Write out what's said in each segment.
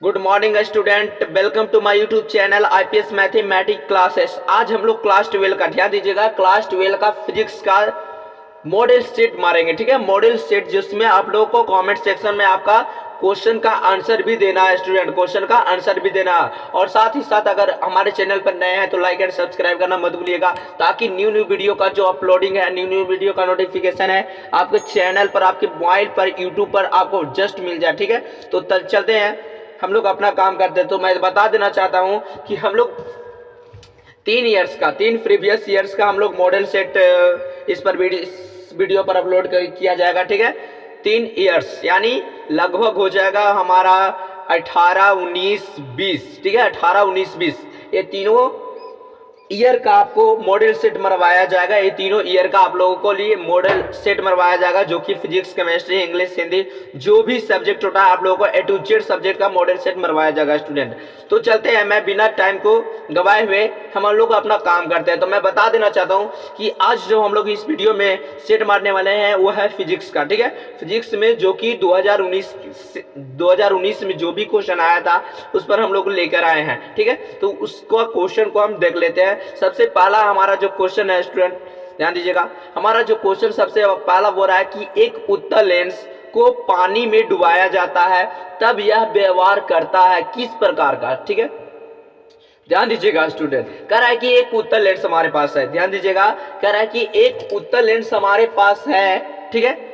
Good morning student, welcome to my YouTube channel IPS mathematics classes. आज हम लोग class 12 का ध्यान दीजिएगा, क्लास 12 का फिजिक्स का मॉडल सेट मारेंगे। ठीक है, मॉडल सेट जिसमें आप लोगों को कमेंट सेक्शन में आपका क्वेश्चन का आंसर भी देना है स्टूडेंट, क्वेश्चन का आंसर भी देना है। और साथ ही साथ अगर हमारे चैनल पर नए हैं तो लाइक एंड सब्सक्राइब करना मत भूलिएगा, ताकि न्यू वीडियो का जो अपलोडिंग है, न्यू वीडियो का नोटिफिकेशन है आपके चैनल पर, आपके मोबाइल पर, यूट्यूब पर आपको जस्ट मिल जाए। ठीक है, तो चलते हैं, हम लोग अपना काम करते हैं। तो मैं बता देना चाहता हूं कि हम लोग 3 प्रीवियस ईयर्स का हम लोग मॉडल सेट इस पर वीडियो पर अपलोड किया जाएगा। ठीक है, 3 ईयर्स यानी लगभग हो जाएगा हमारा 18, 19, 20। ठीक है, 18, 19, 20 ये तीनों ईयर का आपको मॉडल सेट मरवाया जाएगा। ये तीनों ईयर का आप लोगों को लिए मॉडल सेट मरवाया जाएगा, जो कि फिजिक्स, केमिस्ट्री, इंग्लिश, हिंदी जो भी सब्जेक्ट होता है आप लोगों को A to Z सब्जेक्ट का मॉडल सेट मरवाया जाएगा स्टूडेंट। तो चलते हैं, मैं बिना टाइम को गवाए हुए हम लोग अपना काम करते हैं। तो मैं बता देना चाहता हूं कि आज जो हम लोग इस वीडियो में सेट मारने वाले हैं वो है फिजिक्स का। ठीक है, फिजिक्स में जो कि 2019 में जो भी क्वेश्चन आया था उस पर हम लोग लेकर आए हैं। ठीक है, तो उसको क्वेश्चन को हम देख लेते हैं। सबसे पहला हमारा जो क्वेश्चन है स्टूडेंट, ध्यान दीजिएगा, हमारा जो क्वेश्चन सबसे पहला बोल रहा है कि एक उत्तल लेंस को पानी में डुबाया जाता है तब यह व्यवहार करता है किस प्रकार का। ठीक है, ध्यान दीजिएगा स्टूडेंट, कह रहा है कि एक उत्तल लेंस हमारे पास है। ध्यान दीजिएगा, कह रहा है कि एक उत्तल लेंस हमारे पास है। ठीक है,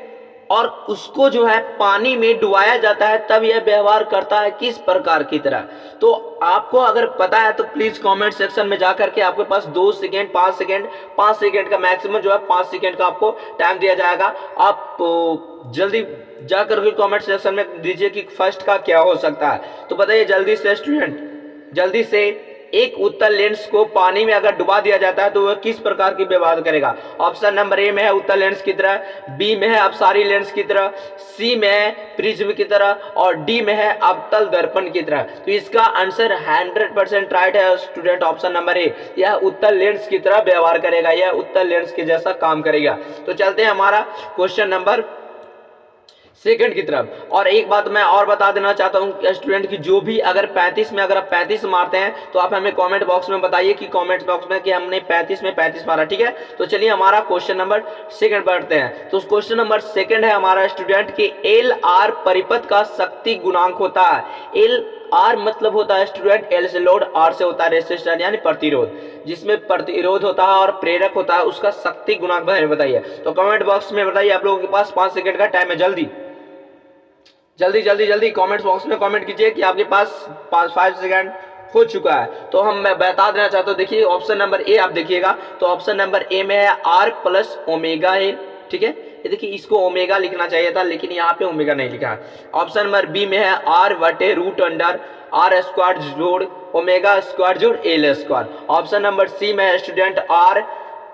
और उसको जो है पानी में डुबाया जाता है तब यह व्यवहार करता है किस प्रकार की तरह। तो आपको अगर पता है तो प्लीज कमेंट सेक्शन में जाकर के, आपके पास 2 सेकेंड, 5 सेकेंड का मैक्सिमम जो है 5 सेकेंड का आपको टाइम दिया जाएगा। आप जल्दी जाकर के कमेंट सेक्शन में दीजिए कि फर्स्ट का क्या हो सकता है। तो बताइए जल्दी से स्टूडेंट, जल्दी से। एक उत्तल लेंस को पानी में अगर डुबा दिया जाता है तो वह किस प्रकार की व्यवहार करेगा। ऑप्शन नंबर ए में है उत्तल लेंस की तरह, बी में है अपसारी लेंस की तरह, सी में है प्रिज्म की तरह और डी में है अवतल दर्पण की तरह। तो इसका आंसर 100% राइट है स्टूडेंट, ऑप्शन नंबर ए। यह उत्तल लेंस की तरह व्यवहार करेगा, यह उत्तल लेंस के जैसा काम करेगा। तो चलते हैं हमारा क्वेश्चन नंबर सेकंड की तरफ। और एक बात मैं और बता देना चाहता हूं स्टूडेंट की, जो भी अगर 35 में अगर आप 35 मारते हैं तो आप हमें कमेंट बॉक्स में बताइए कि कमेंट बॉक्स में कि हमने 35 में 35 मारा। ठीक है, तो चलिए हमारा क्वेश्चन नंबर सेकंड पढ़ते हैं। तो क्वेश्चन नंबर सेकंड है हमारा स्टूडेंट कि एल आर परिपथ का शक्ति गुणांक होता है। एल आर मतलब होता है स्टूडेंट, एल से लोड, आर से होता है रेसिस्टर यानी प्रतिरोध, जिसमें प्रतिरोध होता है और प्रेरक होता है, उसका शक्ति गुणांक बताइए। तो कमेंट बॉक्स में बताइए, आप लोगों के पास 5 सेकंड का टाइम है। जल्दी जल्दी जल्दी जल्दी कमेंट बॉक्स में कमेंट कीजिए कि आपके पास 5 सेकंड हो चुका है। तो हम मैं बता देना चाहता हूँ, देखिए ऑप्शन नंबर ए आप देखिएगा, तो ऑप्शन नंबर ए में है आर प्लस ओमेगा ए। ठीक है, ये देखिए इसको ओमेगा लिखना चाहिए था लेकिन यहाँ पे ओमेगा नहीं लिखा है। ऑप्शन नंबर बी में है आर बटे रूट अंडर आर स्क्वायर जोड़ ओमेगा स्क्वायर जोड़ L square. Option number C में है student R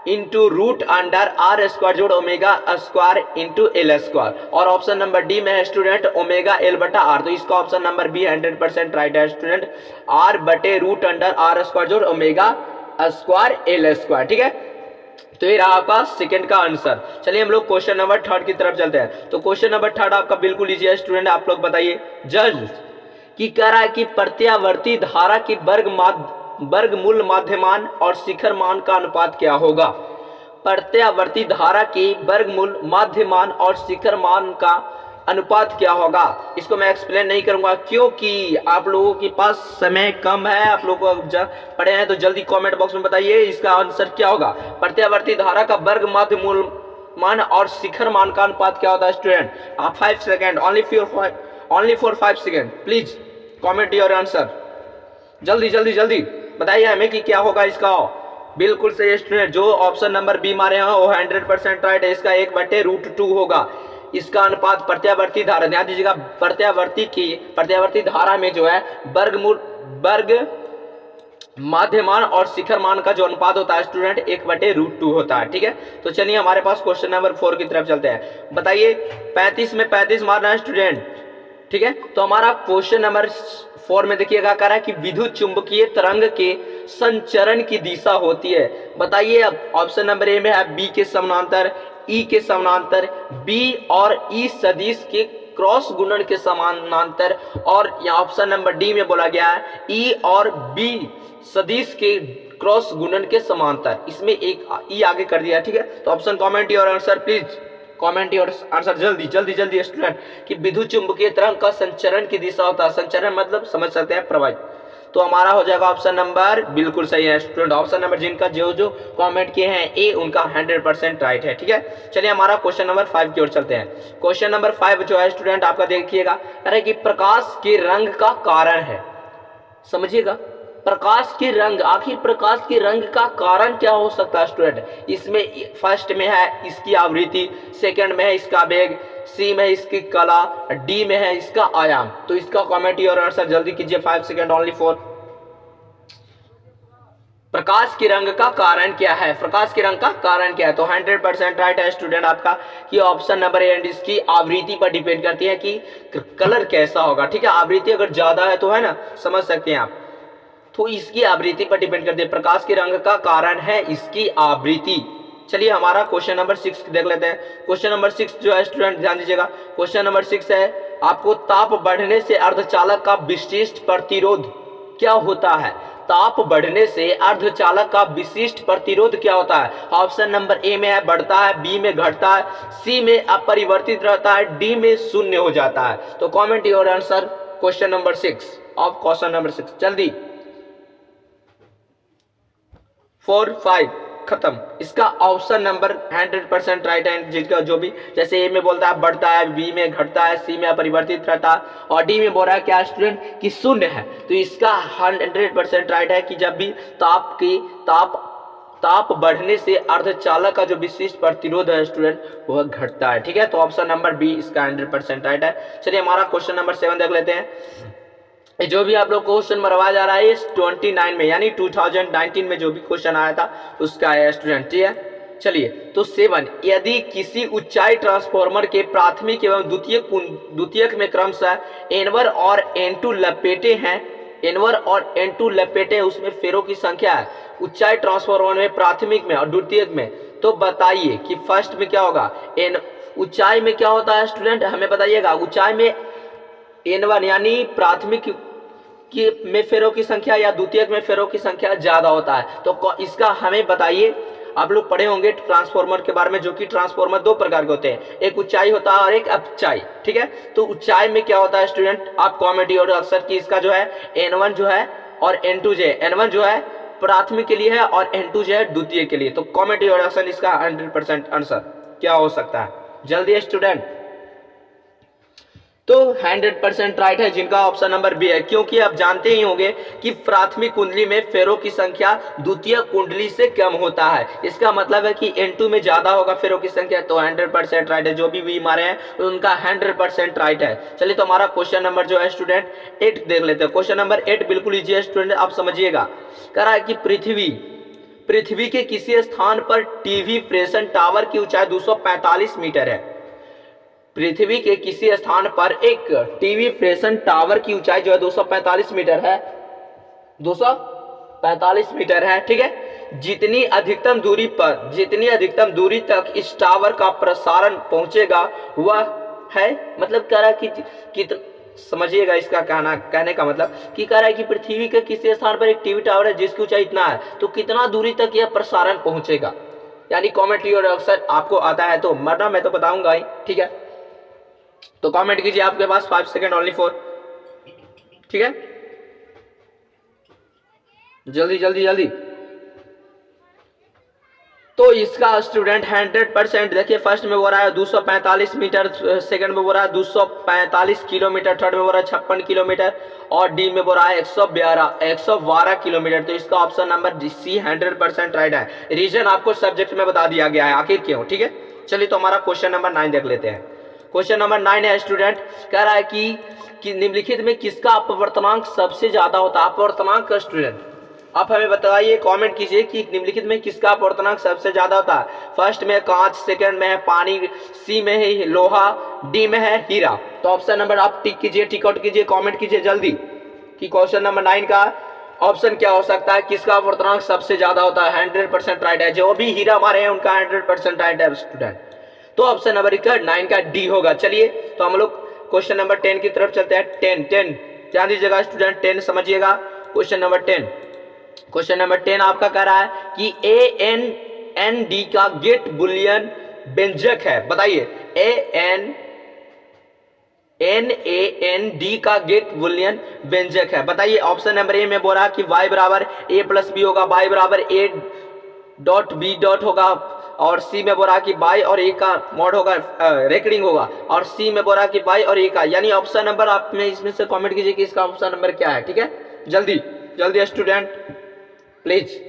into root under R square जोड़ omega square into L square. और ऑप्शन नंबर डी में है स्टूडेंट ओमेगा एल बटा आर। तो इसका ऑप्शन नंबर बी 100% राइट है स्टूडेंट, आर बटे रूट अंडर आर स्क्वायर जोड़ ओमेगा स्क्वायर एल स्क्वायर। ठीक है, तो ये रहा आपका सेकंड का आंसर। चलिए हम लोग क्वेश्चन नंबर थर्ड की तरफ चलते हैं। तो क्वेश्चन नंबर थर्ड आपका बिल्कुल इजी है स्टूडेंट, आप लोग बताइए। जज की कह रहा है कि प्रत्यावर्ती धारा की वर्गमूल माध्यमान और शिखर मान का अनुपात क्या होगा। प्रत्यावर्ती धारा की वर्गमूल माध्यमान और शिखर मान का अनुपात क्या होगा। इसको मैं एक्सप्लेन नहीं करूंगा क्योंकि आप लोगों के पास समय कम है, आप लोग पढ़े हैं तो जल्दी कमेंट बॉक्स में बताइए इसका आंसर क्या होगा। प्रत्यावर्ती धारा का वर्ग माध्यमूल मान और शिखर मान का अनुपात क्या होता है स्टूडेंट। आप 5 second, only for 5 second, please comment your answer. जल्दी जल्दी जल्दी बताइए हमें कि क्या होगा इसका। बिल्कुल सही स्टूडेंट, जो ऑप्शन नंबर बी मारे हैं वो 100% राइट है। इसका 1/√2 होगा इसका अनुपात प्रत्यावर्ती धारा। ध्यान दीजिएगा, प्रत्यावर्ती धारा में जो है वर्ग माध्यमान और शिखर मान का जो अनुपात होता है स्टूडेंट 1/√2 होता है। ठीक है, तो चलिए हमारे पास क्वेश्चन नंबर 4 की तरफ चलते हैं। बताइए 35 में 35 मारना है स्टूडेंट। ठीक है, तो हमारा क्वेश्चन नंबर 4 में देखिएगा, कह रहा है कि विद्युत चुंबकीय तरंग के संचरण की दिशा होती है। बताइए अब ऑप्शन नंबर ए में है बी के समानांतर, ई के समानांतर, बी और ई सदिश के क्रॉस गुणन के समानांतर, और यहाँ ऑप्शन नंबर डी में बोला गया है ई और बी सदिश के क्रॉस गुणन के समांतर, इसमें एक ई आगे कर दिया, ठीक है। तो option comment your answer please, comment your answer जल्दी जल्दी जल्दी स्टूडेंट। कि विद्युत चुंबकीय तरंग का संचरण की दिशा होता है, संचरण मतलब समझ सकते हैं प्रवाहित, तो हमारा हो जाएगा ऑप्शन नंबर बिल्कुल सही है स्टूडेंट। ऑप्शन नंबर जिनका जो जो कमेंट किए हैं ए, उनका 100% राइट है, ठीक है। चलिए हमारा क्वेश्चन नंबर 5 की ओर चलते हैं। क्वेश्चन नंबर 5 जो है स्टूडेंट आपका देखिएगा, अरे कि प्रकाश के रंग का कारण है, समझिएगा प्रकाश के रंग, आखिर प्रकाश के रंग का कारण क्या हो सकता है स्टूडेंट। इसमें फर्स्ट में है इसकी आवृत्ति, सेकंड में है इसका वेग, सी में है इसकी कला, डी में है इसका आयाम। तो इसका कमेंट और आंसर जल्दी कीजिए, 5 सेकंड ओनली फॉर। प्रकाश के रंग का कारण क्या है, प्रकाश के रंग का कारण क्या है, तो 100% राइट है स्टूडेंट आपका कि ऑप्शन नंबर ए, इसकी आवृत्ति पर डिपेंड करती है कि कलर कैसा होगा, ठीक है। आवृत्ति अगर ज्यादा है तो है ना, समझ सकते हैं आप, तो इसकी आवृत्ति पर डिपेंड करती है। प्रकाश के रंग का कारण है इसकी आवृत्ति। चलिए हमारा क्वेश्चन नंबर 6 देख लेते हैं। क्वेश्चन नंबर 6 जो है स्टूडेंट ध्यान दीजिएगा, क्वेश्चन नंबर 6 है आपको ताप बढ़ने से अर्धचालक का विशिष्ट प्रतिरोध क्या होता है। ताप बढ़ने से अर्धचालक का विशिष्ट प्रतिरोध क्या होता है। ऑप्शन नंबर ए में है बढ़ता है, बी में घटता है, सी में अपरिवर्तित रहता है, डी में शून्य हो जाता है। तो comment your answer question number 6 of question number 6 जल्दी। 4 5 खत्म। इसका ऑप्शन नंबर 100% राइट है, जिसका जो भी जैसे ए में बोलता है बढ़ता है, बी में घटता है, सी में अपरिवर्तित रहता है, और डी में बोल रहा है क्या स्टूडेंट कि शून्य है। तो इसका 100% राइट है कि जब भी ताप बढ़ने से अर्धचालक का जो विशिष्ट प्रतिरोध है स्टूडेंट वह घटता है, ठीक है। तो ऑप्शन नंबर बी इसका 100% राइट है। चलिए हमारा क्वेश्चन नंबर 7 देख लेते हैं। जो भी आप लोग क्वेश्चन बनवाया जा रहा है इस 29 में यानी 2019 में जो भी क्वेश्चन आया था उसका है स्टूडेंट, ठीक है। चलिए तो 7, यदि किसी ऊंचाई ट्रांसफार्मर के प्राथमिक एवं द्वितीयक में क्रमशः N1 और N2 लपेटे हैं, N1 और N2 लपेटे उसमें फेरों की संख्या है ऊंचाई ट्रांसफार्मर में प्राथमिक में और द्वितीयक में, तो बताइए कि फर्स्ट में क्या होगा। ऊंचाई में क्या होता है स्टूडेंट हमें बताइएगा। ऊंचाई में N1 यानी प्राथमिक में फेरों की संख्या या द्वितीयक में फेरों की संख्या ज्यादा होता है, तो इसका हमें बताइए। आप लोग पढ़े होंगे ट्रांसफार्मर के बारे में, जो कि ट्रांसफार्मर 2 प्रकार के होते हैं, एक ऊंचाई होता है और एक अपचाई, ठीक है। तो ऊंचाई में क्या होता है स्टूडेंट, आप कॉमेडी और अक्सर की इसका जो है N1 जो है और N2 जो है, N1 जो है प्राथमिक के लिए है और N2 जो है द्वितीय के लिए। तो कॉमेडी और अक्सर इसका 100% आंसर क्या हो सकता है, जल्दी स्टूडेंट। तो 100% राइट है जिनका ऑप्शन नंबर बी है, क्योंकि आप जानते ही होंगे कि प्राथमिक कुंडली में फेरों की संख्या द्वितीय कुंडली से कम होता है। इसका मतलब है कि N2 में ज्यादा होगा फेरों की संख्या, तो 100% राइट है। जो भी मारे हैं उनका 100% राइट है। चलिए तो हमारा क्वेश्चन नंबर जो है स्टूडेंट 8 देख लेते हैं। क्वेश्चन नंबर 8 बिल्कुल इजी है स्टूडेंट, आप समझिएगा। कह रहा है कि पृथ्वी के किसी स्थान पर टीवी प्रेषण टावर की ऊंचाई 245 मीटर है। पृथ्वी के किसी स्थान पर एक टीवी प्रेषण टावर की ऊंचाई जो है 245 मीटर है, 245 मीटर है, ठीक है। जितनी अधिकतम दूरी तक इस टावर का प्रसारण पहुंचेगा वह है, मतलब कह रहा है कि समझिएगा इसका कहने का मतलब कि कह रहा है कि पृथ्वी के किसी स्थान पर एक टीवी टावर है जिसकी ऊंचाई इतना है, तो कितना दूरी तक यह प्रसारण पहुंचेगा। यानी कॉमेंट और अक्सर आपको आता है तो मरना मैं तो बताऊंगा ही, ठीक है। तो कमेंट कीजिए, आपके पास 5 सेकंड ओनली फॉर, ठीक है। जल्दी जल्दी जल्दी। तो इसका स्टूडेंट 100% देखिए, फर्स्ट में बोल रहा है 245 मीटर, सेकंड में बोल रहा है 245 किलोमीटर, थर्ड में बोल रहा है 56 किलोमीटर और डी में बोल रहा है 112 किलोमीटर। तो इसका ऑप्शन नंबर सी 100% राइट है। रीजन आपको सब्जेक्ट में बता दिया गया है आखिर क्यों, ठीक है। चलिए तो हमारा क्वेश्चन नंबर 9 देख लेते हैं। क्वेश्चन नंबर 9 है स्टूडेंट, कह रहा है कि निम्नलिखित में किसका अपवर्तनांक सबसे ज्यादा होता है। अपवर्तनांक का स्टूडेंट आप हमें बताइए, कमेंट कीजिए कि निम्नलिखित में किसका अपवर्तनांक सबसे ज्यादा होता है। फर्स्ट में कांच, सेकंड में है पानी, सी में है लोहा, डी में है हीरा। तो ऑप्शन नंबर आप टिक कीजिए, टिक आउट कीजिए, कमेंट कीजिए जल्दी कि क्वेश्चन नंबर 9 का ऑप्शन क्या हो सकता है, किसका अपवर्तनांक सबसे ज्यादा होता है। 100% राइट है। जो भी हीरा मारे हैं उनका 100% राइट है स्टूडेंट। तो ऑप्शन नंबर 9 का डी होगा। चलिए तो हम लोग क्वेश्चन नंबर 10 की तरफ चलते हैं। 10 ध्यान दीजिएगा स्टूडेंट, 10 समझिएगा। क्वेश्चन नंबर 10, क्वेश्चन नंबर 10 आपका कह रहा है कि ANND का गेट बुलियन व्यंजक है, बताइए। NAND का गेट बुलियन व्यंजक है, बताइए। ऑप्शन नंबर ए में बोल रहा है कि y बराबर a प्लस बी होगा, y बराबर a डॉट बी डॉट होगा, और सी में बोल रहा कि y और a का मॉड होगा, रेकरिंग होगा, और सी में बोल रहा कि y और a का, यानी ऑप्शन नंबर आप में इसमें से कमेंट कीजिए कि इसका ऑप्शन नंबर क्या है, ठीक है। जल्दी जल्दी स्टूडेंट प्लीज।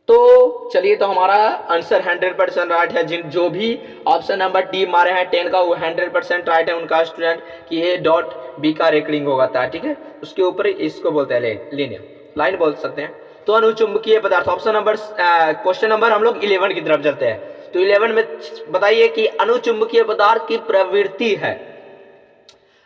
तो चलिए, तो हमारा आंसर 100% राइट है। जिन जो भी ऑप्शन नंबर डी मारे हैं 10 का, वो 100% राइट है उनका स्टूडेंट, कि ए डॉट बी का रेकरिंग होगा था, ठीक है। उसके ऊपर इसको बोलते हैं लीनियर लाइन बोल सकते हैं। तो अनुचुंबकीय पदार्थ, ऑप्शन नंबर क्वेश्चन नंबर हम लोग 11 की तरफ चलते हैं। तो 11 में बताइए कि अनुचुंबकीय पदार्थ की प्रवृत्ति है,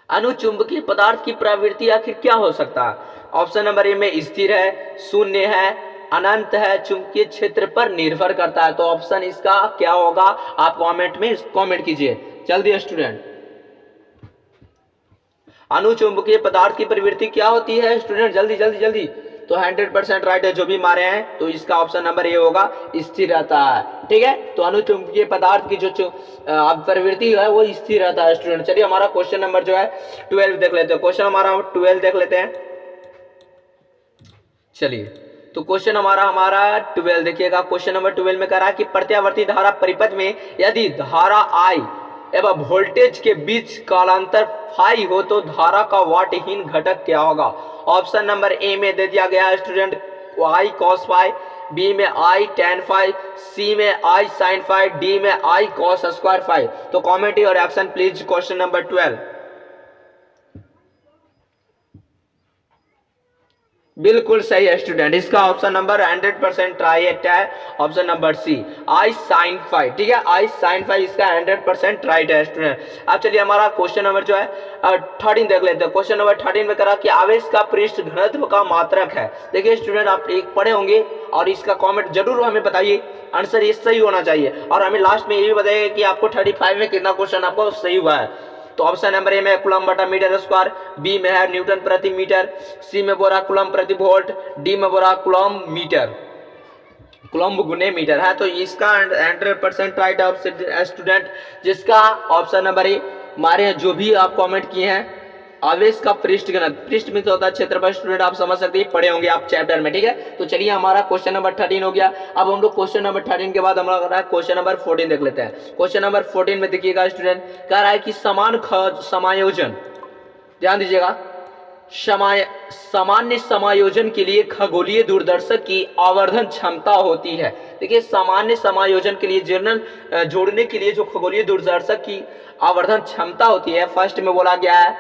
अनुचुंबकीय पदार्थ की प्रवृत्ति आखिर क्या हो सकता है। ऑप्शन नंबर ए में स्थिर है, शून्य है, अनंत है, चुंबकीय क्षेत्र पर निर्भर करता है। तो ऑप्शन इसका क्या होगा, आप कमेंट में कमेंट कीजिए जल्दी स्टूडेंट। अनुचुंबकीय पदार्थ की प्रवृत्ति क्या होती है स्टूडेंट, जल्दी जल्दी जल्दी। तो 100% राइट है जो भी मारे हैं, तो इसका ऑप्शन नंबर ए होगा, स्थिर रहता है, ठीक है। तो अनुचुंबकीय पदार्थ की जो प्रवृत्ति है वो स्थिर रहता है स्टूडेंट। चलिए, हमारा क्वेश्चन नंबर जो है 12 देख लेते हैं। क्वेश्चन हमारा 12 देख लेते हैं। चलिए, तो क्वेश्चन हमारा 12 देखिएगा। क्वेश्चन नंबर 12 में कह रहा है कि प्रत्यावर्ती धारा परिपथ में यदि धारा I एवं वोल्टेज के बीच कालांतर फाई हो तो धारा का वाटहीन घटक क्या होगा। ऑप्शन नंबर ए में दे दिया गया है student I cos phi, B में I tan फाई, सी में I sin फाई, डी में I cos स्क्वायर फाई। तो कॉमेंट और एक्शन प्लीज। क्वेश्चन नंबर 12 बिल्कुल सही है स्टूडेंट, इसका ऑप्शन नंबर 100% राइट है, option number C I sin phi, ठीक है। I sin फाई इसका 100% राइट है स्टूडेंट। अब चलिए, हमारा क्वेश्चन नंबर जो है 13 देख लेते हैं। क्वेश्चन नंबर 13 में करा कि आवेश का पृष्ठ घनत्व का मात्रक है। देखिए स्टूडेंट, आप एक पढ़े होंगे और इसका कमेंट जरूर हमें बताइए, आंसर ये सही होना चाहिए, और हमें लास्ट में ये भी बताइए कि आपको 35 में कितना क्वेश्चन आपको सही हुआ है। तो ऑप्शन नंबर ए में कूलम बटा मीटर स्क्वायर, बी में है न्यूटन प्रति मीटर, सी में बोरा कूलम प्रति वोल्ट, डी में बोरा कूलम मीटर, कूलम गुने मीटर है। तो इसका 100% राइट है स्टूडेंट, जिसका ऑप्शन नंबर ए हमारे हैं। जो भी आप कमेंट किए हैं, आवेश का पृष्ठ घनत्व, पृष्ठ में तो होता है क्षेत्रफल स्टूडेंट, आप समझ सकते हैं, पढ़े होंगे आप चैप्टर में, ठीक है। तो चलिए, हमारा क्वेश्चन नंबर 13 हो गया। अब हम लोग क्वेश्चन नंबर 13 के बाद हम लोग क्वेश्चन नंबर 14 देख लेते हैं। क्वेश्चन नंबर 14 में देखिएगा स्टूडेंट, कह रहा है कि समान समायोजन, ध्यान दीजिएगा, सामान्य समायोजन के लिए खगोलीय दूरदर्शक की आवर्धन क्षमता होती है। देखिए, सामान्य समायोजन के लिए जर्नल जोड़ने के लिए जो खगोलीय दूरदर्शक की आवर्धन क्षमता होती है, फर्स्ट में बोला गया है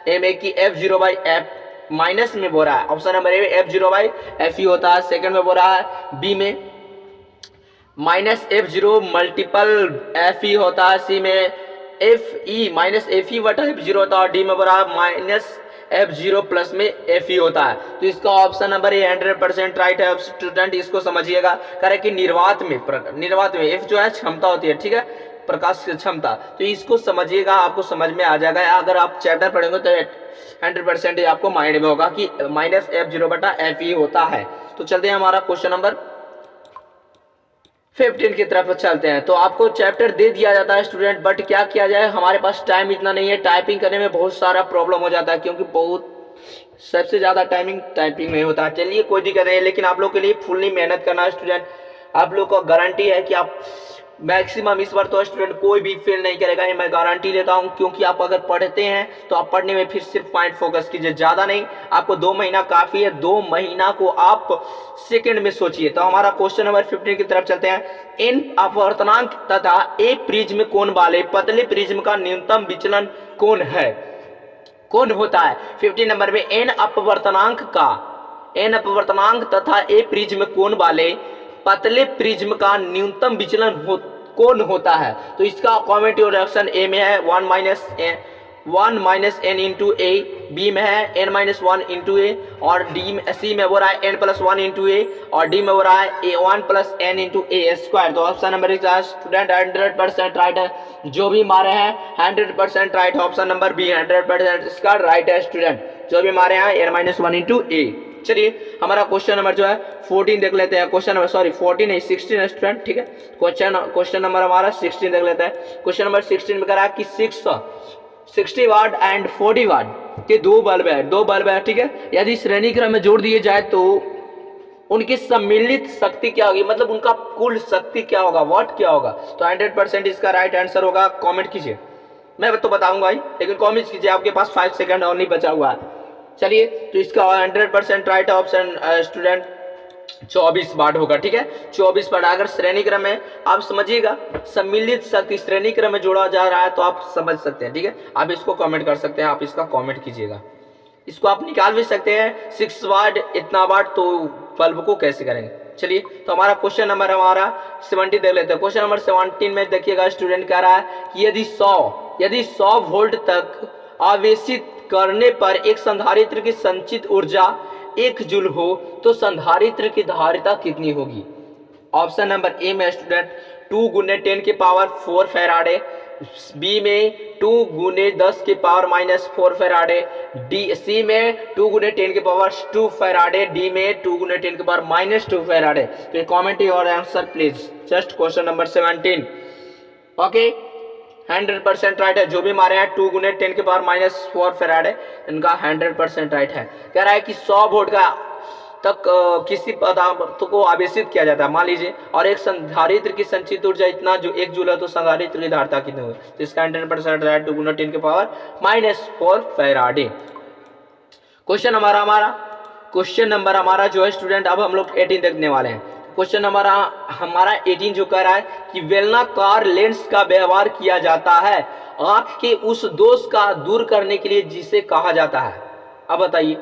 ए में कि F0/F, माइनस में बोल रहा है ऑप्शन नंबर ए F0/Fe होता है। सेकंड में बोल रहा है बी में माइनस F0 मल्टीपल Fe होता है, सी में Fe माइनस Fe बटा F0 होता है, और डी में बोल रहा है माइनस F0 प्लस में Fe होता है। तो इसका ऑप्शन नंबर ए 100% राइट है स्टूडेंट, इसको समझिएगा। करे कि निर्वात में F जो है क्षमता होती है, ठीक है, प्रकाश की क्षमता। तो इसको समझिएगा, आपको समझ में आ जाएगा। अगर आप चैप्टर पढ़ेंगे तो 100% आपको माइंड में होगा कि माइनस F0 बटा Fe होता है। तो चलते हैं हमारा क्वेश्चन नंबर 15 की तरफ चलते हैं। तो आपको चैप्टर दे दिया जाता है स्टूडेंट, बट क्या किया जाए, हमारे पास टाइम इतना नहीं है, टाइपिंग करने में बहुत सारा प्रॉब्लम हो जाता है, क्योंकि बहुत सबसे ज्यादा टाइपिंग में होता है। चलिए, कोई दिक्कत नहीं है, लेकिन आप लोग के लिए फुल्ली मेहनत करना है स्टूडेंट। आप लोग को गारंटी है कि आप मैक्सिमम इस बार तो स्टूडेंट कोई भी फेल नहीं करेगा, ये मैं गारंटी लेता हूं, क्योंकि आप अगर पढ़ते हैं तो आप पढ़ने में फिर सिर्फ पॉइंट फोकस कीजिए, ज्यादा नहीं। आपको 2 महीना काफी है, 2 महीना को आप सेकंड में सोचिए। तो हमारा क्वेश्चन नंबर 15 की तरफ चलते हैं। इन अपवर्तनांक तथा ए प्रिज्म कोण वाले पतले प्रिज्म का न्यूनतम विचलन कोण है, कौन होता है। 15 नंबर में एन अपवर्तनांक तथा ए प्रिज्म कोण वाले पतले प्रिज्म का न्यूनतम विचलन कौन होता है। तो इसका कॉमेंट और रिएक्शन ए में है 1 - 1 माइनस एन इंटू ए, बी में है एन माइनस वन इंटू ए, और डी में सी में हो रहा है एन प्लस वन इंटू ए, और डी में हो रहा है ए वन प्लस एन इंटू ए स्क्वायर। तो option number is student 100% right है, जो भी मारे हैं 100% राइट है। ऑप्शन नंबर बी 100% इसका राइट है स्टूडेंट, जो भी मारे हैं एन माइनस वन इंटू ए। चलिए हमारा क्वेश्चन नंबर जो है 14 देख लेते हैं। क्वेश्चन नंबर 14 नहीं 16 है स्टूडेंट, ठीक है। क्वेश्चन नंबर हमारा 16 देख लेते हैं। क्वेश्चन नंबर 16 में कह रहा है कि 60 वाट एंड 40 वाट के दो बल्ब है, ठीक है। यदि श्रेणी क्रम में जोड़ दिए जाए तो उनकी सम्मिलित शक्ति क्या होगी, मतलब उनका कुल शक्ति क्या होगा, वाट क्या होगा। तो 100% इसका राइट आंसर होगा। कमेंट कीजिए, मैं तो बताऊंगा ही, लेकिन कमेंट कीजिए, आपके पास 5 सेकंड और नहीं बचा हुआ है। चलिए तो इसका 100% राइट ऑप्शन स्टूडेंट 24 वाट होगा, ठीक है। 24 वाट अगर श्रेणी क्रम में, आप समझिएगा सम्मिलित शक्ति श्रेणी क्रम में जोड़ा जा रहा है तो आप समझ सकते हैं, ठीक है। आप इसको कमेंट कर सकते हैं, आप इसका कमेंट कीजिएगा। इसको आप निकाल भी सकते हैं 6 वाट इतना वाट, तो बल्ब को कैसे करेंगे। चलिए तो हमारा क्वेश्चन नंबर 17 देख लेते हैं। क्वेश्चन नंबर 17 में देखिएगा स्टूडेंट कह रहा है कि यदि 100 वोल्ट तक आवेशित करने पर एक संधारित्र की संचित ऊर्जा 1 जूल हो तो संधारित्र की धारिता कितनी होगी। ऑप्शन नंबर ए में स्टूडेंट 2 गुने 10 के पावर 4 फैराडे, बी में 2 गुने 10 के पावर माइनस 4 फैराडे, सी में 2 गुने 10 के पावर 2 फैराडे, डी में 2 गुने 10 के पावर माइनस 2 फैराडे। तो ये comment your answer please. Just question number 17 okay 100% right है, जो भी मारे हैं 2 गुने 10 के पावर माइनस 4 फैराडे, इनका 100% राइट है। कह रहा है कि 100 वोल्ट का तक किसी पदार्थ को आवेशित किया जाता है मान लीजिए, और एक संधारित्र की संचित ऊर्जा इतना जो 1 जूल है, तो संधारित्र की धारिता कितनी हुई। तो इसका 100% राइट 2 गुना 10 के power minus 4 Faraday. Question number हमारा जो है स्टूडेंट, अब हम लोग 18 देखने वाले हैं। क्वेश्चन नंबर हमारा 18 जो कह रहा है कि बेलनाकार लेंस का व्यवहार किया जाता है आंख के उस दोष का दूर करने के लिए जिसे कहा जाता है। अब बताइए,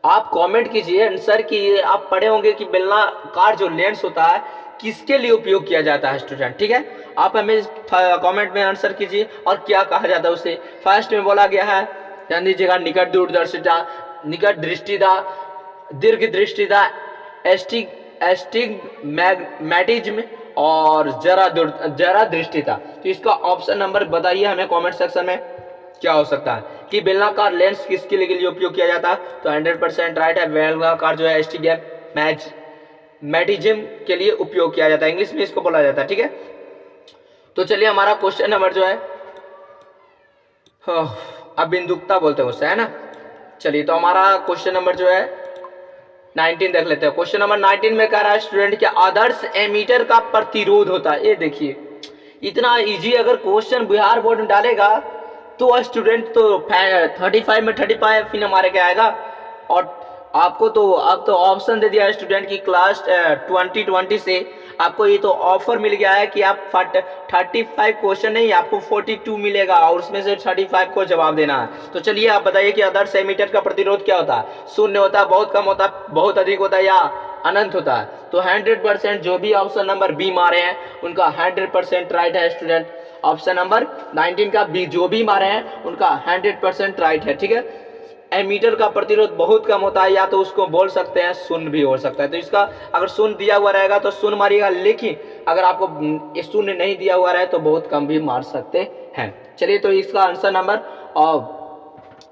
आप कमेंट कीजिए आंसर की। आप पढ़े होंगे कि बेलनाकार जो लेंस होता है किसके लिए उपयोग किया जाता है स्टूडेंट, ठीक है। आप हमें कमेंट में आंसर कीजिए और क्या कहा जाता है उसे। फर्स्ट में बोला गया है, ध्यान दीजिएगा, निकट दूरदर्शिता, निकट दृष्टिता, दीर्घ दृष्टिता, एस्टिग्मैटिज्म और जरा दृष्टिता। तो इसका ऑप्शन नंबर बताइए हमें कमेंट सेक्शन में क्या हो सकता है कि बेलनाकार लेंस किसके लिए उपयोग किया जाता है। तो 100% राइट है, बेलनाकार जो है एस्टिग्मैटिज्म के लिए उपयोग किया जाता है, इंग्लिश में इसको बोला जाता है, ठीक है। तो चलिए हमारा क्वेश्चन नंबर जो है अबिंदुकता बोलते हैं उससे, है ना। चलिए तो हमारा क्वेश्चन नंबर जो है 19 देख लेते हैं। क्वेश्चन नंबर 19 में कह रहा है स्टूडेंट क्या आदर्श एमीटर का प्रतिरोध होता है। ये देखिए इतना इजी अगर क्वेश्चन बिहार बोर्ड में डालेगा तो स्टूडेंट तो 35 में 35 फिर हमारे क्या आएगा। और आपको तो अब तो ऑप्शन दे दिया है स्टूडेंट की क्लास 2020 से आपको ये तो ऑफर मिल गया है कि आप 35 क्वेश्चन नहीं, आपको 42 मिलेगा और उसमें से 35 को जवाब देना है। तो चलिए आप बताइए कि आदर्श एमीटर का प्रतिरोध क्या होता है। शून्य होता है, बहुत कम होता है, बहुत अधिक होता है या अनंत होता है। तो 100% जो भी ऑप्शन नंबर बी मारे हैं उनका 100% राइट है स्टूडेंट। ऑप्शन नंबर 19 का बी जो भी मारे हैं उनका 100% राइट है, ठीक है। एमीटर का प्रतिरोध बहुत कम होता है, या तो उसको बोल सकते हैं शून्य भी हो सकता है। तो इसका अगर शून्य दिया हुआ रहेगा तो शून्य मारिएगा, लेकिन अगर आपको शून्य नहीं दिया हुआ रहे तो बहुत कम भी मार सकते हैं। चलिए तो इसका आंसर नंबर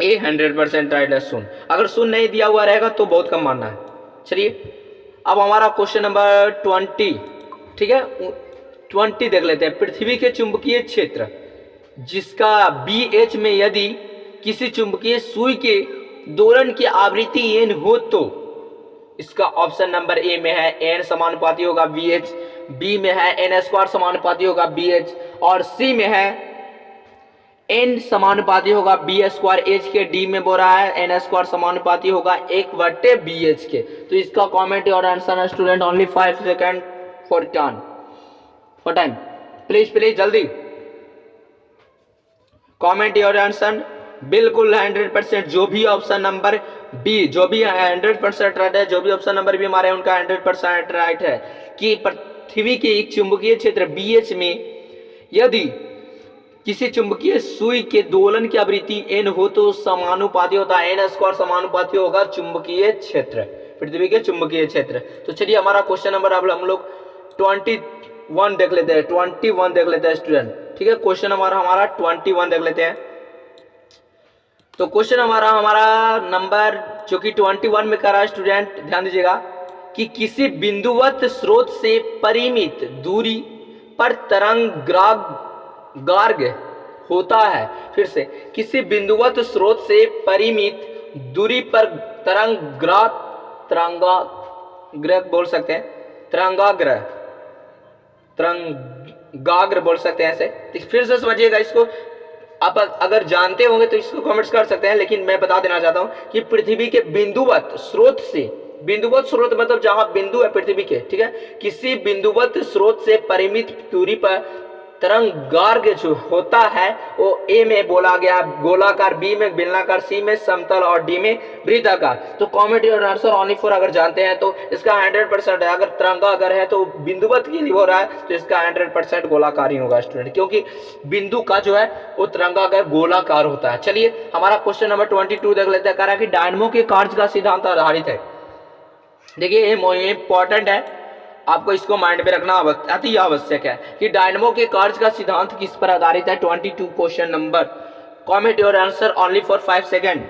ए 100% राइट है शून्य। अगर शून्य नहीं दिया हुआ रहेगा तो बहुत कम मारना है। चलिए अब हमारा क्वेश्चन नंबर 20, ठीक है, 20 देख लेते हैं। पृथ्वी के चुंबकीय क्षेत्र जिसका BH में यदि किसी चुंबकीय सुई के दोलन की आवृत्ति n हो तो इसका ऑप्शन नंबर ए में है n समानुपाती होगा BH, बी में है n स्क्वायर समानुपाती होगा BH और सी में है n समानुपाती होगा B स्क्वायर H के, डी में बोल रहा है n स्क्वायर समानुपाती होगा 1/BH के। तो इसका कमेंट और आंसर है student only 5 second for time. Please जल्दी कमेंट योर आंसर। बिल्कुल 100% जो भी ऑप्शन नंबर बी जो भी 100% राइट है, जो भी ऑप्शन नंबर बी हमारे उनका 100% राइट है कि पृथ्वी के एक चुंबकीय क्षेत्र BH में यदि किसी चुंबकीय सुई के दोलन की आवृत्ति n हो तो समानुपाती होता है, n स्क्वायर समानुपाती होगा चुंबकीय क्षेत्र, पृथ्वी के चुंबकीय क्षेत्र। तो चलिए हमारा क्वेश्चन नंबर अब हम लोग 21 देख लेते हैं, 21 देख लेते हैं स्टूडेंट, ठीक है। क्वेश्चन हमारा 21 देख लेते हैं। तो क्वेश्चन हमारा नंबर जो कि 21 में कर रहा है स्टूडेंट, ध्यान दीजिएगा कि किसी बिंदुवत स्रोत से परिमित दूरी पर तरंगार्ग होता है। फिर से, किसी बिंदुवत स्रोत से परिमित दूरी पर तरंगाग्र बोल सकते हैं, तरंगाग्र बोल सकते हैं ऐसे। फिर से समझिएगा इसको, आप अगर जानते होंगे तो इसको कमेंट्स कर सकते हैं, लेकिन मैं बता देना चाहता हूं कि पृथ्वी के बिंदुवत स्रोत से, बिंदुवत स्रोत मतलब जहां बिंदु है पृथ्वी के, ठीक है, किसी बिंदुवत स्रोत से परिमित दूरी पर तरंगार्ग जो होता है वो ए में बोला गया गोलाकार, बी में बेलनाकार, सी में समतल और डी में वृत्ताकार। तो कॉमेंट और आंसर ओनली फॉर अगर जानते हैं तो इसका 100% है। अगर तिरंगा अगर है तो बिंदुवत के लिए हो रहा है तो इसका 100% गोलाकार ही होगा स्टूडेंट, क्योंकि बिंदु का जो है वो तिरंगा अगर गोलाकार होता है। चलिए हमारा क्वेश्चन नंबर 22 देख लेते हैं। कह रहा है कि डायनमो के कार्य का सिद्धांत आधारित है। देखिए ये इंपॉर्टेंट है, आपको इसको माइंड में रखना अति आवश्यक है कि डायनमो के कार्य का सिद्धांत किस पर आधारित है। 22 question number, comment your answer only for 5 second.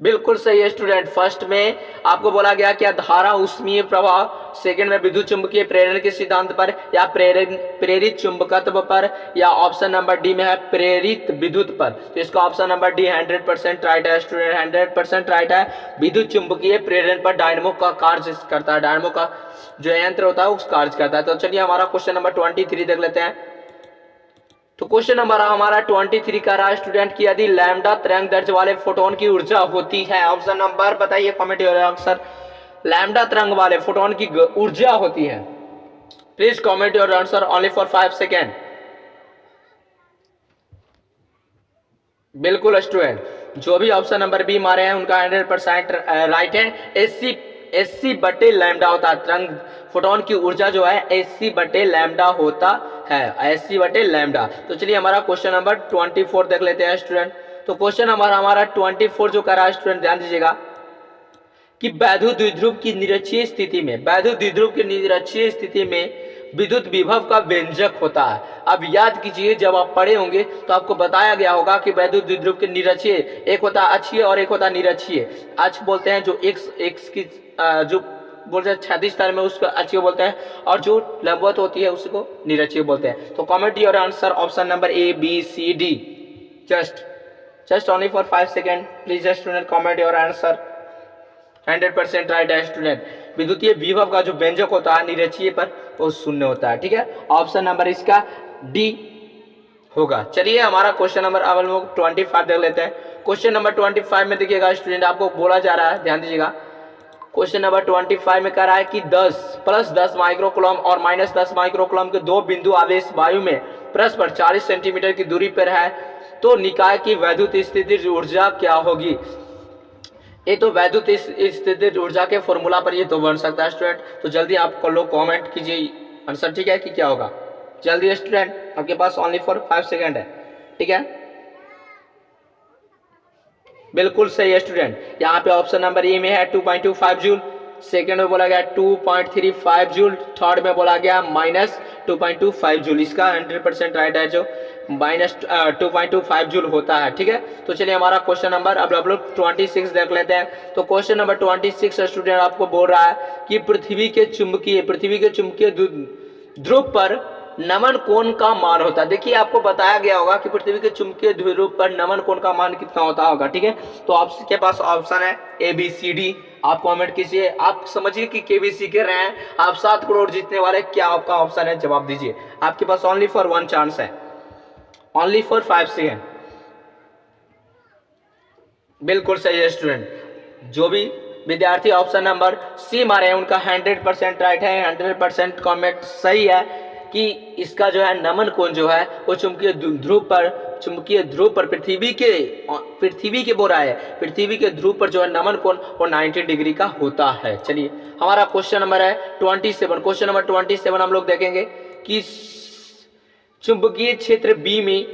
बिल्कुल सही है स्टूडेंट। फर्स्ट में आपको बोला गया क्या, धारा ऊष्मीय प्रवाह, सेकंड में विद्युत चुंबकीय प्रेरण के सिद्धांत पर या प्रेरित चुंबकत्व पर, या ऑप्शन नंबर डी में है प्रेरित विद्युत पर। तो इसका ऑप्शन नंबर डी 100% राइट है स्टूडेंट, 100% राइट है। विद्युत चुंबकीय प्रेरण पर डायनमो का कार्य करता है, डायनमो का जो यंत्र होता है उस कार्य करता है। तो चलिए हमारा क्वेश्चन नंबर 23 देख लेते हैं। तो क्वेश्चन नंबर हमारा 23 का रहा स्टूडेंट कि यदि लैम्डा तरंग दैर्ध्य वाले फोटोन की ऊर्जा होती है, ऑप्शन नंबर बताइए कमेंट योर आंसर, लैम्डा तरंग वाले फोटोन की ऊर्जा होती है, please comment your answer only for 5 second. बिल्कुल स्टूडेंट, जो भी ऑप्शन नंबर बी मारे हैं उनका 100% राइट है। एससी बटे लैम्डा होता है, तरंग फोटोन की ऊर्जा जो है एससी बटे लैम्डा होता है, एससी बटे लैम्डा। तो चलिए हमारा क्वेश्चन नंबर 24 देख लेते हैं स्टूडेंट। तो क्वेश्चन हमारा 24 जो कर रहा है स्टूडेंट, ध्यान दीजिएगा कि वैद्युत द्विध्रुव की निरक्षीय स्थिति में, वैद्युत द्विध्रुव की निरक्षीय स्थिति में विद्युत विभव का व्यंजक होता है। अब याद कीजिए, जब आप पढ़े होंगे तो आपको बताया गया होगा कि वैद्युत द्विध्रुव के निरक्षीय, एक होता है अक्षीय और एक होता है निरक्षीय। अक्ष बोलते हैं जो एक्स की जो बोलते हैं क्षैतिज तल में उसको अक्षीय बोलते हैं, और जो लंबवत होती है उसको निरक्षीय बोलते हैं। तो comment your answer option number A B C D, just only for 5 second please student, comment your answer. 100% right है स्टूडेंट। विद्युतीय विभव का जो व्यंजक होता है निरक्षीय पर वो शून्य होता है, ठीक है। ऑप्शन नंबर इसका डी होगा। चलिए हमारा क्वेश्चन नंबर अब हम लोग 25 देख लेते हैं। क्वेश्चन नंबर 25 में देखिएगा स्टूडेंट, आपको बोला जा रहा है, ध्यान दीजिएगा। क्वेश्चन नंबर 25 में कह रहा है कि 10 + 10 माइक्रोकूलम और -10 माइक्रोकूलम के दो बिंदु आवेश वायु में परस्पर 40 सेंटीमीटर की दूरी पर है, तो निकाय की वैद्युत स्थितिज ऊर्जा क्या होगी। ये तो वैद्युत स्थितिज ऊर्जा के फॉर्मूला पर ये तो बन सकता है स्टूडेंट। तो जल्दी आप लोग कमेंट कीजिए आंसर, ठीक है, कि क्या होगा। जल्दी स्टूडेंट, आपके पास ओनली फॉर 5 सेकेंड है, ठीक है। बिल्कुल सही है स्टूडेंट। यहाँ पे ऑप्शन नंबर ए में है 2.25 जूल, सेकेंड में बोला गया 2.35 जूल, थर्ड में बोला गया -2.25 जूल। इसका 100% राइट है, जो -2.25 जूल होता है, ठीक है। तो चलिए हमारा क्वेश्चन नंबर अब हम लोग 26 देख लेते हैं। तो क्वेश्चन नंबर 26 स्टूडेंट आपको बोल रहा है कि पृथ्वी के चुंबकीय ध्रुव पर नमन कोण का मान होता है। देखिए आपको बताया गया होगा कि पृथ्वी के चुंबकीय ध्रुव पर नमन कोण का मान कितना होता होगा, ठीक है। तो आपके पास ऑप्शन है ए बी सी डी, आप कमेंट कीजिए। आप समझिए कि केबीसी कर रहे हैं, आप 7 करोड़ जीतने वाले, क्या आपका ऑप्शन है, जवाब दीजिए। आपके पास ओनली फॉर 1 चांस है, ओनली फॉर 5 सेकेंड। बिल्कुल सही है स्टूडेंट। जो भी विद्यार्थी ऑप्शन नंबर सी मारे हैं उनका 100% राइट है, 100% कमेंट सही है कि इसका जो है नमन कोण जो है वो चुंबकीय ध्रुव पर पृथ्वी के बोल रहा है, पृथ्वी के ध्रुव पर जो है नमन कोण वो 90 डिग्री का होता है। चलिए हमारा क्वेश्चन नंबर है 27। क्वेश्चन नंबर 27 हम लोग देखेंगे कि चुंबकीय क्षेत्र बी में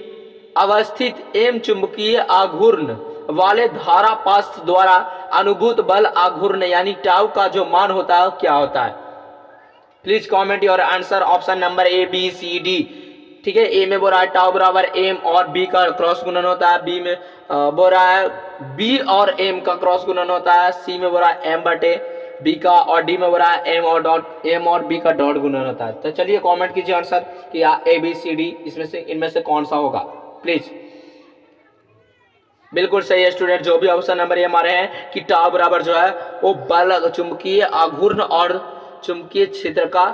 अवस्थित एम चुंबकीय आघूर्ण वाले धारा पाश द्वारा अनुभूत बल आघूर्ण यानी टाउ का जो मान होता है क्या होता है? Please comment your answer. Option number A B C D. ठीक है, ए में बोल रहा है टाउ बराबर एम और बी का क्रॉस गुणन होता है, बी में बोल रहा है बी और एम का क्रॉस गुणन होता है, सी में बोल रहा है एम बटे बी का, और डी में बोल रहा है एम और बी का डॉट गुणन होता है। तो चलिए कमेंट कीजिए आंसर कि ए बी सी डी इसमें से इनमें से कौन सा होगा प्लीज। बिल्कुल सही है स्टूडेंट, जो भी ऑप्शन नंबर ए हमारे हैं कि टाउ बराबर जो है वो बल चुंबकीय आघूर्ण और चुंबकीय क्षेत्र का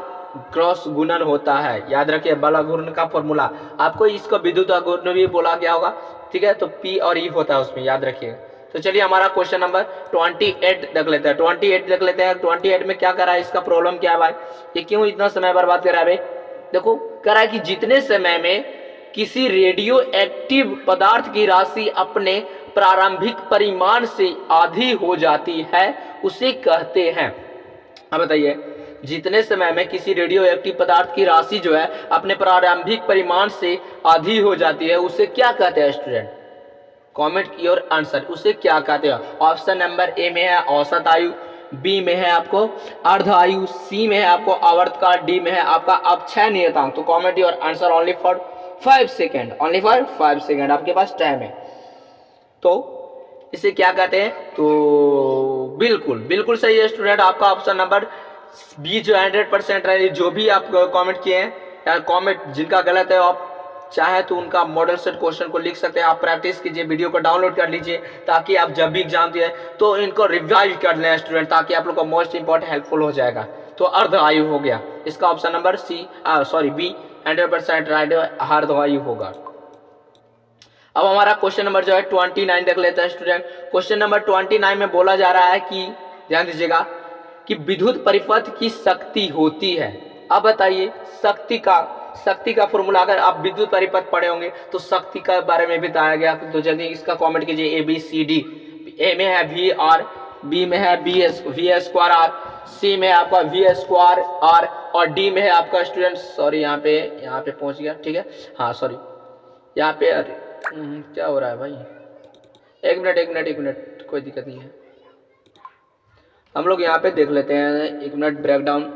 क्रॉस गुणन होता है। याद रखिए बल आघूर्ण का फॉर्मूला, आपको इसको विद्युत आघूर्ण भी बोला गया होगा। ठीक है, तो पी और ई होता है उसमें, याद रखिए। तो चलिए हमारा क्वेश्चन नंबर 28 देख लेते हैं। 28 देख लेते हैं। 28 में क्या कर रहा है, इसका प्रॉब्लम क्या है भाई, ये क्यों इतना समय बर्बाद कर रहा है भाई? देखो कह रहा है कि जितने समय में किसी रेडियो एक्टिव पदार्थ की राशि अपने प्रारंभिक परिमाण से आधी हो जाती है उसे कहते हैं। अब बताइए, जितने समय में किसी रेडियो एक्टिव पदार्थ की राशि जो है अपने प्रारंभिक परिमाण से आधी हो जाती है उसे क्या कहते हैं स्टूडेंट? कमेंट योर आंसर, उसे क्या कहते हैं? ऑप्शन नंबर ए में है औसत आयु, बी में है आपको अर्ध आयु, सी में है आपको आवर्तकाल, डी में है आपका अपक्षय नियतांक। तो comment your answer only for 5 second, only for 5 second आपके पास टाइम है। तो इसे क्या कहते हैं? तो बिल्कुल बिल्कुल सही है स्टूडेंट, आपका ऑप्शन नंबर बी जो 100% है। जो भी आप कमेंट किए हैं या कमेंट जिनका गलत है आप चाहे तो उनका मॉडल सेट क्वेश्चन को लिख सकते हैं। आप प्रैक्टिस कीजिए, वीडियो को डाउनलोड कर लीजिए ताकि आप जब भी एग्जाम दिए तो इनको रिवाइज कर लें स्टूडेंट, ताकि आप लोग को मोस्ट इंपॉर्टेंट हेल्पफुल हो जाएगा। तो अर्ध आयु हो गया, इसका ऑप्शन नंबर बी 100% राइट अर्ध आयु होगा। अब हमारा क्वेश्चन नंबर जो है 29 देख लेते हैं स्टूडेंट। क्वेश्चन नंबर 29 में बोला जा रहा है कि ध्यान दीजिएगा कि विद्युत परिपथ की शक्ति होती है। अब बताइए शक्ति का फॉर्मूला, अगर आप विद्युत परिपथ पढ़े होंगे तो शक्ति का बारे में बताया गया। तो जल्दी इसका कमेंट कीजिए। ए बी सी डी। ए में है वी आर, बी में है वी स्क्वायर आर, सी में आपका वी स्क्वायर आर और डी में है आपका स्टूडेंट सॉरी यहाँ पे पहुंच गया। ठीक है, हाँ सॉरी यहाँ पे क्या हो रहा है भाई, एक मिनट कोई दिक्कत नहीं है, हम लोग यहाँ पे देख लेते हैं। एक मिनट ब्रेकडाउन।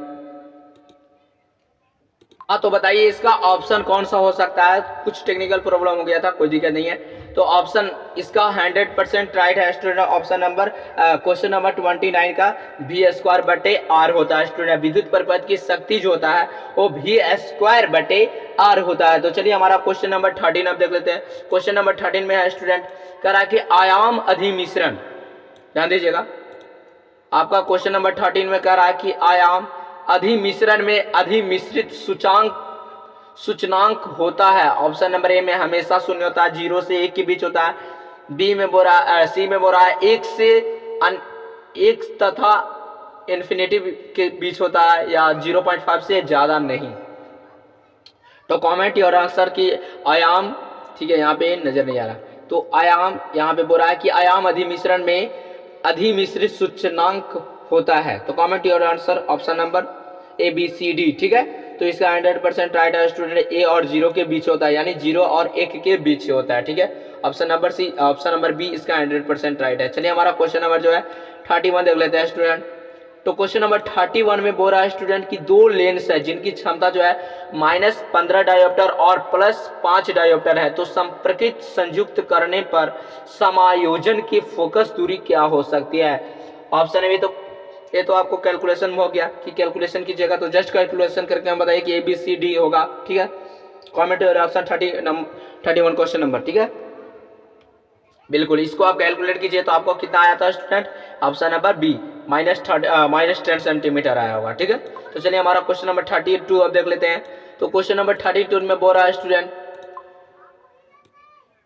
हाँ तो बताइए इसका ऑप्शन कौन सा हो सकता है? कुछ टेक्निकल प्रॉब्लम हो गया था, कोई दिक्कत नहीं है। तो ऑप्शन इसका 100% राइट है student. Option number question number 29 का वी स्क्वायर बटे आर होता है स्टूडेंट। विद्युत परिपथ की शक्ति जो होता है वो वी स्क्वायर बटे आर होता है। तो चलिए हमारा क्वेश्चन नंबर 13 अब देख लेते हैं। क्वेश्चन नंबर 13 में है स्टूडेंट कह रहा है कि आयाम अधिमिश्रण, ध्यान दीजिएगा आपका क्वेश्चन नंबर 13 में कह रहा है कि आयाम अधिमिश्रण में अधिमिश्रित सूचनांक होता है। ऑप्शन नंबर ए में हमेशा शून्य होता है, 0 से 1 के बीच होता है। बी में बोल रहा है, सी में बोल रहा है 1 तथा इन्फिनिटी के बीच होता है या 0.5 से ज्यादा नहीं। तो कमेंट योर आंसर की आयाम, ठीक है यहाँ पे नजर नहीं आ रहा, तो आयाम यहाँ पे बोल रहा है कि आयाम अधिमिश्रण में अधिमिश्रित सूचनांक होता है। तो comment your answer option number A B C D. ठीक है, तो इसका 100% राइट है स्टूडेंट। ए और 0 के बीच होता है, यानी 0 और 1 के बीच होता है। ठीक है, ऑप्शन नंबर बी इसका 100% राइट है। चलिए हमारा क्वेश्चन नंबर जो है 31 देख लेते हैं स्टूडेंट। तो क्वेश्चन नंबर 31 में बोल रहा है स्टूडेंट की 2 लेंस है जिनकी क्षमता जो है -15 डायोप्टर और +5 डायोप्टर है। तो संपर्कित संयुक्त करने पर समायोजन की फोकस दूरी क्या हो सकती है? ऑप्शन में ये तो आपको कैलकुलेशन हो गया कि कैलकुलेशन कीजिएगा, तो जस्ट कैलकुलेशन करके हम बताइए कि ए बी सी डी होगा। ठीक है, कमेंट ऑप्शन 31 क्वेश्चन नंबर। ठीक है, बिल्कुल इसको आप कैलकुलेट कीजिए तो आपको कितना आया था student? Option number B -10 centimetre आया होगा। ठीक है, तो चलिए हमारा क्वेश्चन नंबर 32 अब देख लेते हैं। तो क्वेश्चन नंबर 32 में बोल रहा है स्टूडेंट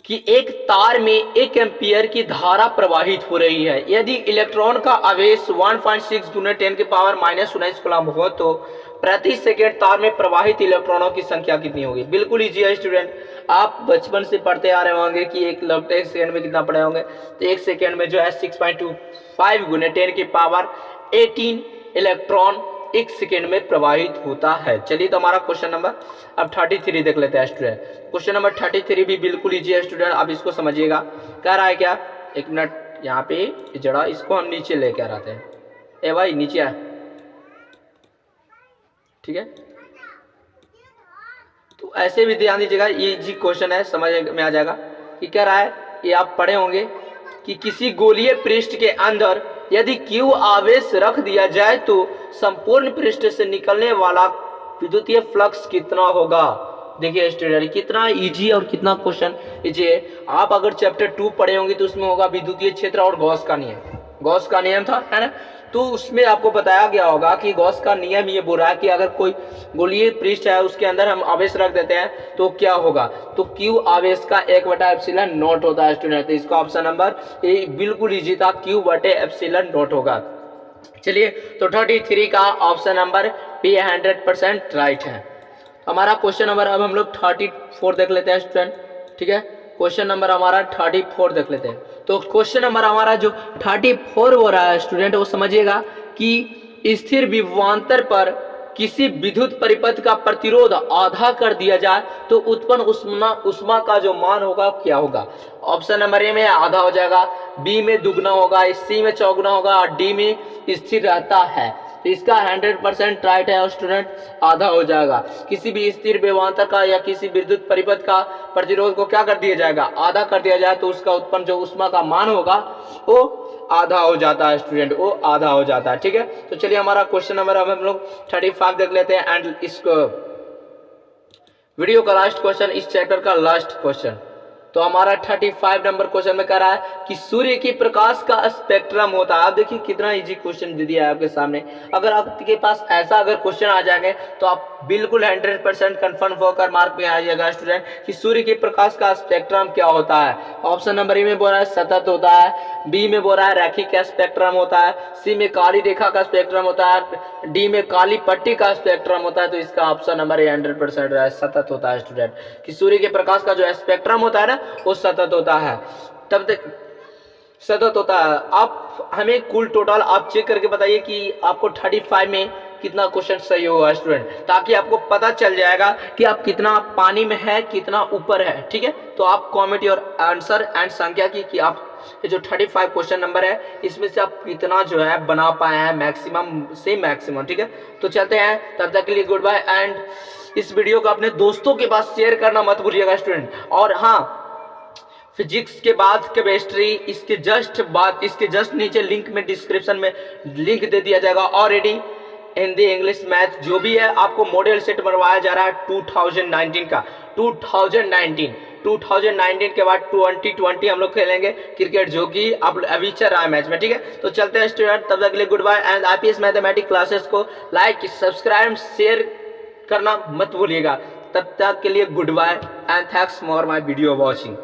कि एक तार में 1 एम्पियर की धारा प्रवाहित हो रही है। यदि इलेक्ट्रॉन का आवेश 1.6 × 10⁻⁻19 कूलम हो तो प्रति सेकेंड तार में प्रवाहित इलेक्ट्रॉनों की संख्या कितनी होगी? बिल्कुल इजी है स्टूडेंट, आप बचपन से पढ़ते आ रहे होंगे कि एक सेकेंड में कितना पढ़े होंगे। तो 1 सेकेंड में जो है 6.25 × 10⁻18 इलेक्ट्रॉन 1 सेकेंड में प्रवाहित होता है। चलिए तो हमारा क्वेश्चन नंबर अब 33 देख लेते हैं स्टूडेंट। क्वेश्चन नंबर 33 भी बिल्कुल ईजी है स्टूडेंट, आप इसको समझिएगा। कह रहा है क्या, एक मिनट यहाँ पे जरा इसको हम नीचे लेके आ आते हैं। ए भाई नीचे आ, ठीक है। तो ऐसे भी ध्यान दीजिएगा, ये इजी क्वेश्चन है, समझ में आ जाएगा कि कह रहा है, ये आप पढ़े होंगे कि किसी गोलीय पृष्ठ के अंदर यदि Q आवेश रख दिया जाए तो संपूर्ण पृष्ठ से निकलने वाला विद्युतीय फ्लक्स कितना होगा। देखिए स्टूडेंट कितना इजी और कितना क्वेश्चन इजी है। आप अगर चैप्टर 2 पढ़े होंगे तो उसमें होगा विद्युतीय क्षेत्र और गॉस का नियम, गॉस का नियम था, है ना। तो उसमें आपको बताया गया होगा कि गॉस का नियम ये बोल रहा है कि अगर कोई गोलीय पृष्ठ है उसके अंदर हम आवेश रख देते हैं तो क्या होगा, तो Q आवेश का 1/ε0 होता है स्टूडेंट। तो इसका ऑप्शन नंबर ए बिल्कुल इजी था, Q/ε0 होगा। चलिए तो 33 का ऑप्शन नंबर बी 100% राइट है। हमारा क्वेश्चन नंबर अब हम लोग 34 देख लेते हैं स्टूडेंट, ठीक है। क्वेश्चन नंबर हमारा 34 देख लेते हैं। तो क्वेश्चन नंबर हमारा जो 34 हो रहा है स्टूडेंट, वो समझिएगा कि स्थिर विभवांतर पर किसी विद्युत परिपथ का प्रतिरोध आधा कर दिया जाए तो उत्पन्न उष्मा का जो मान होगा क्या होगा। ऑप्शन नंबर ए में आधा हो जाएगा, बी में दुगना होगा, सी में चौगुना होगा और डी में स्थिर रहता है। तो इसका 100% राइट है स्टूडेंट, आधा हो जाएगा। किसी भी स्थिर विभवांतर का या किसी विद्युत परिपथ का प्रतिरोध को क्या कर दिया जाएगा, आधा कर दिया जाए तो उसका उत्पन्न जो उष्मा का मान होगा वो आधा हो जाता है स्टूडेंट, वो आधा हो जाता है, ठीक है। तो चलिए हमारा क्वेश्चन नंबर अब हम लोग 35 देख लेते हैं एंड इस वीडियो का लास्ट क्वेश्चन, इस चैप्टर का लास्ट क्वेश्चन। तो हमारा 35 नंबर क्वेश्चन में कह रहा है कि सूर्य की प्रकाश का स्पेक्ट्रम होता है। आप देखिए कितना इजी क्वेश्चन दे दिया है आपके सामने। अगर आपके पास ऐसा अगर क्वेश्चन आ जाएंगे तो आप बिल्कुल 100% कंफर्म होकर मार्क में आइएगा स्टूडेंट कि सूर्य के प्रकाश का स्पेक्ट्रम क्या होता है। ऑप्शन नंबर ए में बोल रहा है सतत होता है, बी में बोल रहा है रैखिक का स्पेक्ट्रम होता है, सी में काली रेखा का स्पेक्ट्रम होता है, डी में काली पट्टी का स्पेक्ट्रम होता है। तो इसका ऑप्शन नंबर ए 100% सतत होता है स्टूडेंट, कि सूर्य के प्रकाश का जो स्पेक्ट्रम होता है ना वो सतत होता है, तब तक सतत होता है। आप हमें कुल टोटल आप चेक करके बताइए कि आपको 35 में कितना क्वेश्चन सही होगा स्टूडेंट, ताकि आपको पता चल जाएगा कि आप कितना पानी में है कितना ऊपर है, ठीक है। तो आप कमेंट योर आंसर एंड संख्या की कि आप ये जो 35 क्वेश्चन नंबर है इसमें से आप कितना जो है बना पाए हैं मैक्सिमम से मैक्सिमम, ठीक है। तो चलते हैं, तब तक के लिए गुड बाय एंड इस वीडियो को अपने दोस्तों के पास शेयर करना मत भूलिएगा स्टूडेंट। और हाँ, फिजिक्स के बाद केमिस्ट्री, इसके जस्ट नीचे लिंक में डिस्क्रिप्शन में लिंक दे दिया जाएगा। ऑलरेडी हिंदी इंग्लिश मैथ जो भी है आपको मॉडल सेट बनवाया जा रहा है 2019 का। 2019 के बाद 2020 हम लोग खेलेंगे क्रिकेट, जो कि अब अभी चल रहा है मैच में, ठीक है। तो चलते हैं स्टूडेंट, तब तक के लिए good bye and IPS mathematics classes को लाइक सब्सक्राइब शेयर करना मत भूलिएगा। तब तक के लिए good bye and thanks for my video watching.